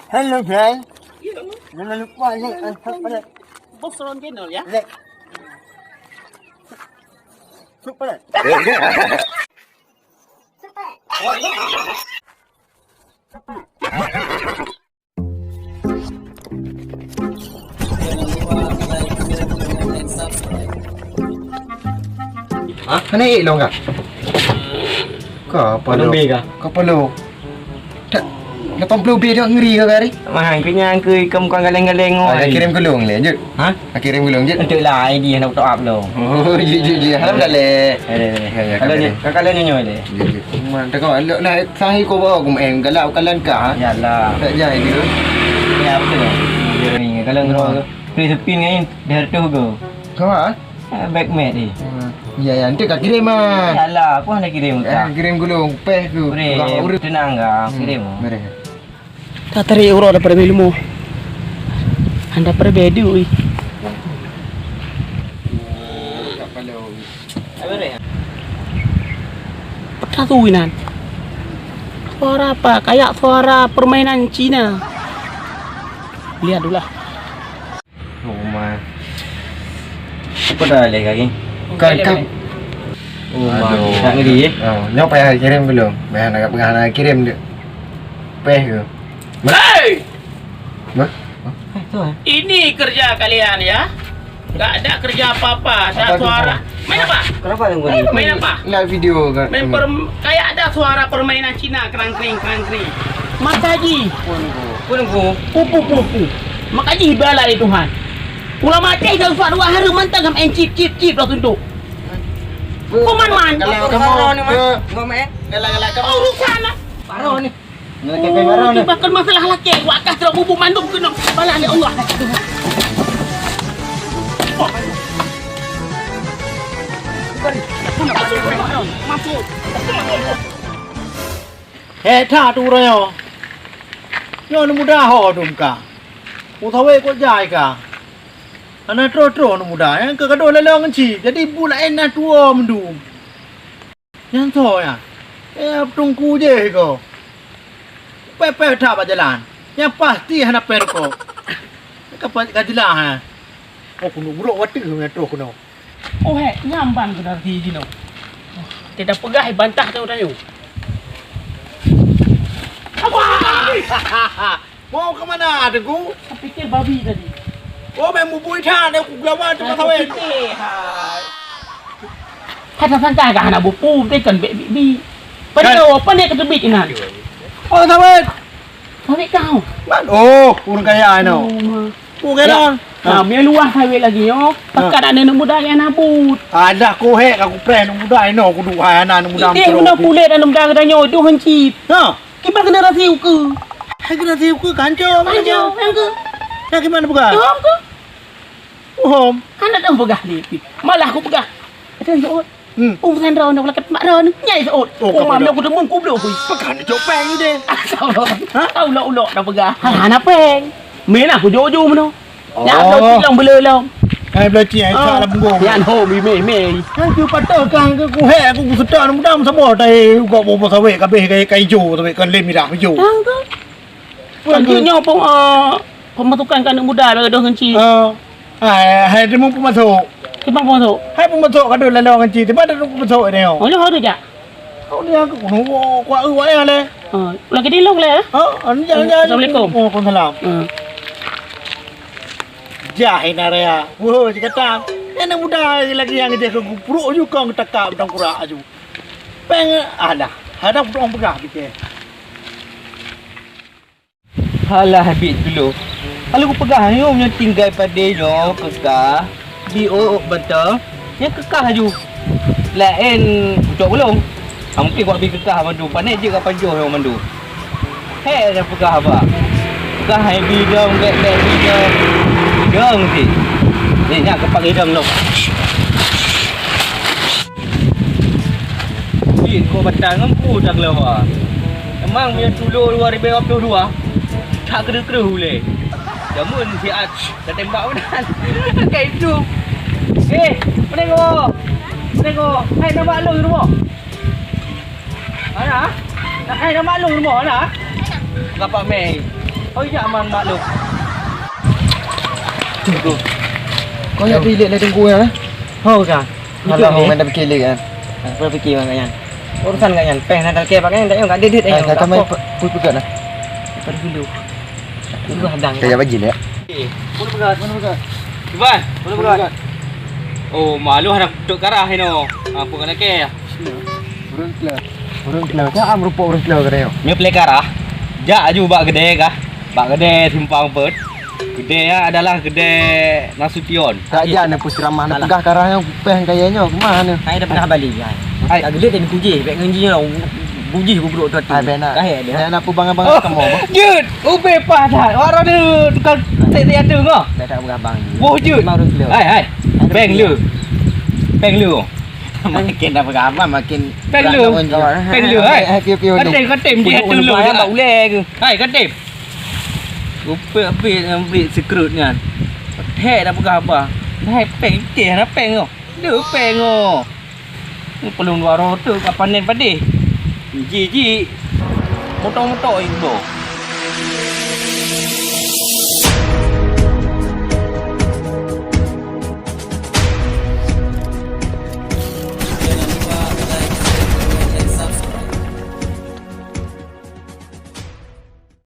Hello, friend. Jangan lupa like and subscribe. Bos turun channel ya. Like. Subscribe. Hah? Kan naik long kah? Kau apa Belum lo? B kah? Kau apa lo? Tak 80 B dah ngeri kau kari? Mahal kenyang ke ikam kau galeng-galeng Ada kirim gulung le, jut. Ha? Kirim gulung jut. Untuk lah ID nak top up lo. Oh, je. Halam dah le. Kalau ni, kalau ni nyoy le. Man, tak kau elok nak sahi kau bawa aku main galak kalan kah? Yalah. Tak jadi dia. Ya betul. Dia ni kalau ngro free spin ni dah tu go. Kau ah? Back mat ni. Ya, nanti kau kirim ah. Yalah, aku nak kirim kau. Kirim gulung peh tu. Urut tenang kau kirim. Mari. Tak tarik euro daripada ilmu. Anda berbeda, ui. Pernah tu, Winan. Suara apa? Kayak suara permainan Cina. Lihat dulu lah. Rumah. Apa dah le kaki? Kau Rumah. Tak ngeri eh. Nyok payah kirim gulung. Payah nak pegang nak kirim dia. Peh ke? Hei! Bah? Tu ah. Ini kerja kalian ya? Tak ada kerja apa-apa. Tak suara. Main apa? Kenapa yang gua ni? Main apa? Live video kan. Kayak ada suara permainan Cina. Kerang-kering. Makaji. Pun Pupu. Makaji balai Tuhan. Ulama cek kalau suara dua hari mantap sama cip lah tuntuk. Kuman. Kalau Paro ni kamu mas. Gua main. galak-galak kamu. Oh, sana. Paro ni. Nak kepeng paro ni. Bahkan masalah laki. Wakas teruk bubuk mandum kena. Balah ni Allah. Masuk. Tha tu rồi nhở? Nhớ nó muda họ đúng cả. Một thằng ấy có dài cả. Anh trò nó muda, cái đôi lên con chỉ, jadi bula enak tua mendum. Yang thôi à? Trung cu je ko. Pepe tha bajalan. Yang pasti hana per ko. Kapan kajila ha. Oh kuno bro wati ko tro kuno. Oh he, nyamban ke dari sini. Tidak pegah bantah tu dah you. Mau ke mana adegu? Saya fikir babi tadi. Oh memang bui tha ni aku lawan tu thằng ấy. Kata sangka kah anak bupu tekan bi. Padahal apa ni kata bit ini? Oh thằng ấy. Sampai kau. Oh, urang kaya ano. Okay lang. Nah, biar luah highway lagi yo. Pakat ada nak muda yang nabut. Ada ko he aku pre nung muda ino ko duha na nung muda. Dia guna pulet dan muda kata nyo tu hancip. Ha. Kibar kena rasiu ke? Hai kena tiu ke kanco. Yang ke? Ya gimana buka? Yang ke? Hom. Anak dah pegah ni. Malah aku pegah. Ada yang Urusan rau nak lakat mak rau ni nyai seot. Mam nak aku demung ku blok ku. Pekan jo peng ni. Tahu lah ulok dah pegah. Hana peng. Main aku jojo mano. Ya dah tilang belelong. Hai belaci ai sa la bungo. Yan ho mi me. Kan ku patah kang ku he aku sedar nung dam sabo tai ko bo sawe ka be kai jo sawe kan le mi dak jo. Yang tu. Tentunya pun pemasukan kan muda dah dah hancip. Hai demung pemasuk. Kibang pun tu. Hai pemasuk ka do la long kan ci, tiba ada pemasuk ni oh. Oh, lu ada tak? Kau ni aku kuno kwa wa ya le. Lagi di long le. Anu jangan. Assalamualaikum. Waalaikumsalam. Jahit area. Wah, cakap enak muda lagi yang dia ke puruk juga kau takak bentang kurak aju. Peng ada. Ada orang pegah fikir. Halah habis dulu. Kalau aku pegah ni punya tinggal pada yo pegah. Di betul. Yang kekah aju. Lain ucap belum. Mungkin kau habis kekah mandu. Panik je kau panjuh yang mandu. Hei dah pegah apa? Pegah hai bidang back bidang. Bidang mesti. Ni nak kepak bidang lu. Bit kau batang empu tak lewa. Memang punya dulu 2022. Tak kena-kena boleh. Jamun siat dah tembak benar. Kayak itu. Menengok. Hai nama lu rumah. Mana? Hai nama lu rumah mana? Dapat mai. Oh iya aman maklum. Kau nak pilih lah tunggu ya. Hau kan. Kalau kau main dah pilih kan. Apa fikir bang kan? Urusan kan peh nak dalke pakai tak enggak dedit aja. Kata main put-put lah. Pada dulu. Dulu hadang. Kayak bajil ya. Mana berat? Iban, mana berat? Oh, malu hendak duduk karah ini. Apa kena ke? Urang kelau. Tak am rupa urang kelau kena yo. Ni play karah. Jak aju bak gede kah? Bak gede simpang pet. Gede ya adalah gede Nasution. Tak aja nak pusramah nak pegah karah yang peh kayaknya kemana? Saya dah pernah balik kan. Tak gede tadi puji, baik ngenji lah. Puji buruk tu. Hai benar. Saya nak bang-bang kamu apa? Jut, upe padat. Orang ni tukang tek-tek ada ngah. Dah tak berabang. Boh jut. Urang kelau. Hai. Peng lu. Makin dah berabang makin Peng lu. Hai. Piu-piu tu. Katim dia tu lu. Tak boleh ke. Hai, katim. Rupa ambil secret kan. Hek dah pegang apa? Hai peng ke nak peng tu. Dia peng tu. Ni perlu dua rotor kat panen padih. Ji. Motor-motor itu.